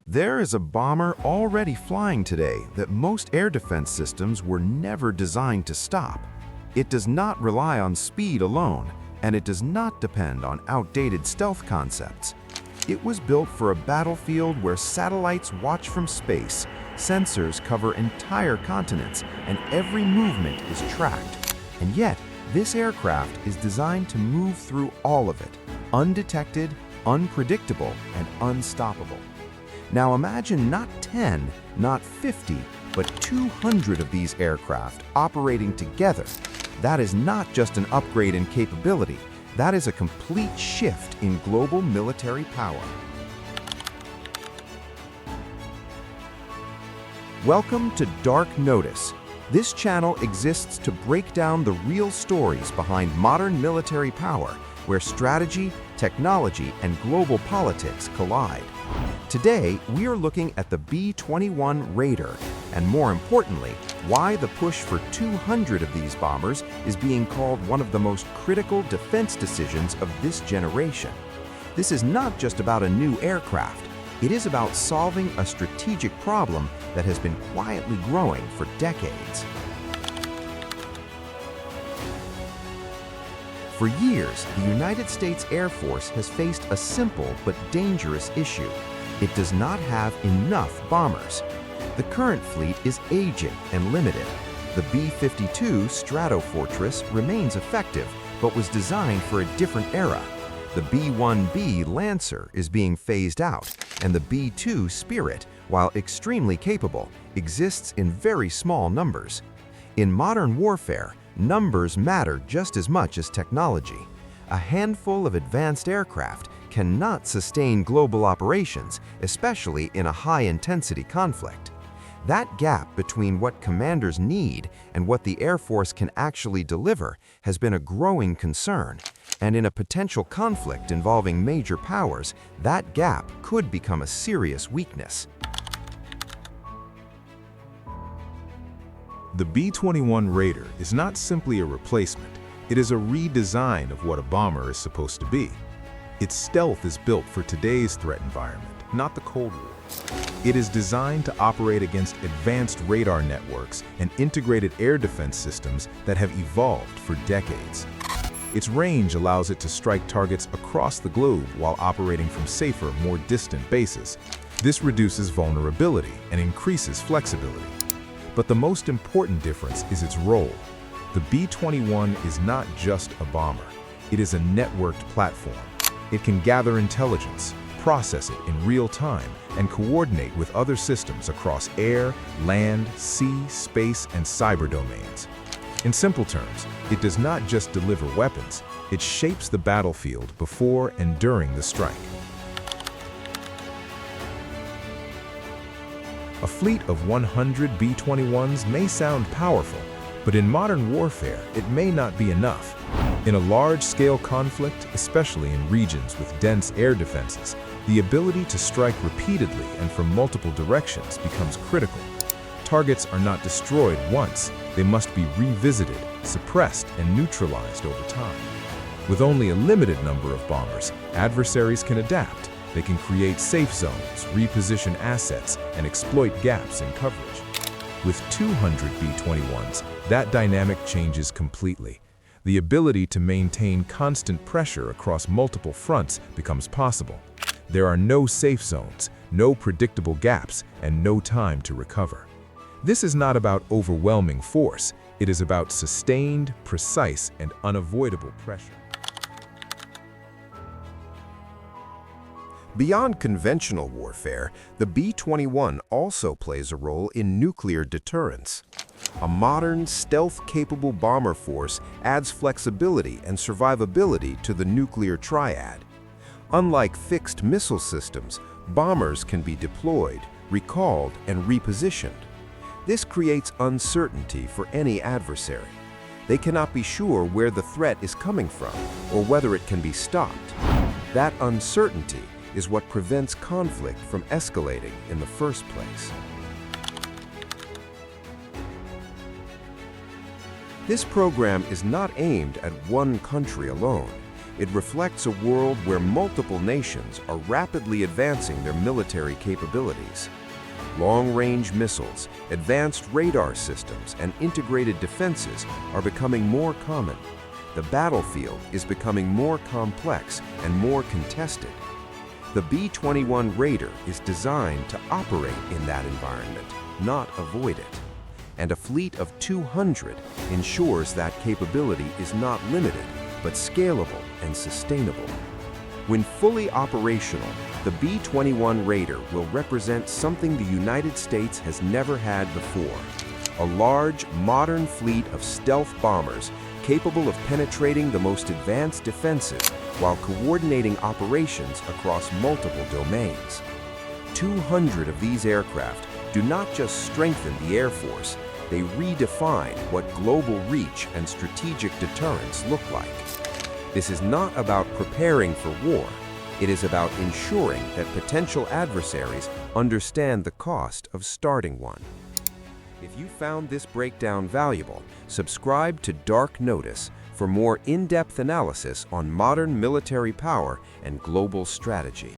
There is a bomber already flying today that most air defense systems were never designed to stop. It does not rely on speed alone, and it does not depend on outdated stealth concepts. It was built for a battlefield where satellites watch from space, sensors cover entire continents, and every movement is tracked. And yet, this aircraft is designed to move through all of it, undetected, unpredictable, and unstoppable. Now imagine not 10, not 50, but 200 of these aircraft operating together. That is not just an upgrade in capability, that is a complete shift in global military power. Welcome to Dark Notice. This channel exists to break down the real stories behind modern military power, where strategy, technology, and global politics collide. Today, we are looking at the B-21 Raider, and more importantly, why the push for 200 of these bombers is being called one of the most critical defense decisions of this generation. This is not just about a new aircraft. It is about solving a strategic problem that has been quietly growing for decades. For years, the United States Air Force has faced a simple but dangerous issue. It does not have enough bombers. The current fleet is aging and limited. The B-52 Stratofortress remains effective, but was designed for a different era. The B-1B Lancer is being phased out, and the B-2 Spirit, while extremely capable, exists in very small numbers. In modern warfare, numbers matter just as much as technology. A handful of advanced aircraft cannot sustain global operations, especially in a high-intensity conflict. That gap between what commanders need and what the Air Force can actually deliver has been a growing concern, and in a potential conflict involving major powers, that gap could become a serious weakness. The B-21 Raider is not simply a replacement, it is a redesign of what a bomber is supposed to be. Its stealth is built for today's threat environment, not the Cold War. It is designed to operate against advanced radar networks and integrated air defense systems that have evolved for decades. Its range allows it to strike targets across the globe while operating from safer, more distant bases. This reduces vulnerability and increases flexibility. But the most important difference is its role. The B-21 is not just a bomber. It is a networked platform. It can gather intelligence, process it in real time, and coordinate with other systems across air, land, sea, space, and cyber domains. In simple terms, it does not just deliver weapons, it shapes the battlefield before and during the strike. A fleet of 100 B-21s may sound powerful, but in modern warfare, it may not be enough. In a large-scale conflict, especially in regions with dense air defenses, the ability to strike repeatedly and from multiple directions becomes critical. Targets are not destroyed once, they must be revisited, suppressed, and neutralized over time. With only a limited number of bombers, adversaries can adapt. They can create safe zones, reposition assets, and exploit gaps in coverage. With 200 B-21s, that dynamic changes completely. The ability to maintain constant pressure across multiple fronts becomes possible. There are no safe zones, no predictable gaps, and no time to recover. This is not about overwhelming force. It is about sustained, precise, and unavoidable pressure. Beyond conventional warfare, the B-21 also plays a role in nuclear deterrence. A modern, stealth-capable bomber force adds flexibility and survivability to the nuclear triad. Unlike fixed missile systems, bombers can be deployed, recalled, and repositioned. This creates uncertainty for any adversary. They cannot be sure where the threat is coming from or whether it can be stopped. That uncertainty is what prevents conflict from escalating in the first place. This program is not aimed at one country alone. It reflects a world where multiple nations are rapidly advancing their military capabilities. Long-range missiles, advanced radar systems, and integrated defenses are becoming more common. The battlefield is becoming more complex and more contested. The B-21 Raider is designed to operate in that environment, not avoid it. And a fleet of 200 ensures that capability is not limited, but scalable and sustainable. When fully operational, the B-21 Raider will represent something the United States has never had before: a large, modern fleet of stealth bombers capable of penetrating the most advanced defenses while coordinating operations across multiple domains. 200 of these aircraft do not just strengthen the Air Force, they redefine what global reach and strategic deterrence look like. This is not about preparing for war. It is about ensuring that potential adversaries understand the cost of starting one. If you found this breakdown valuable, subscribe to Dark Notice for more in-depth analysis on modern military power and global strategy.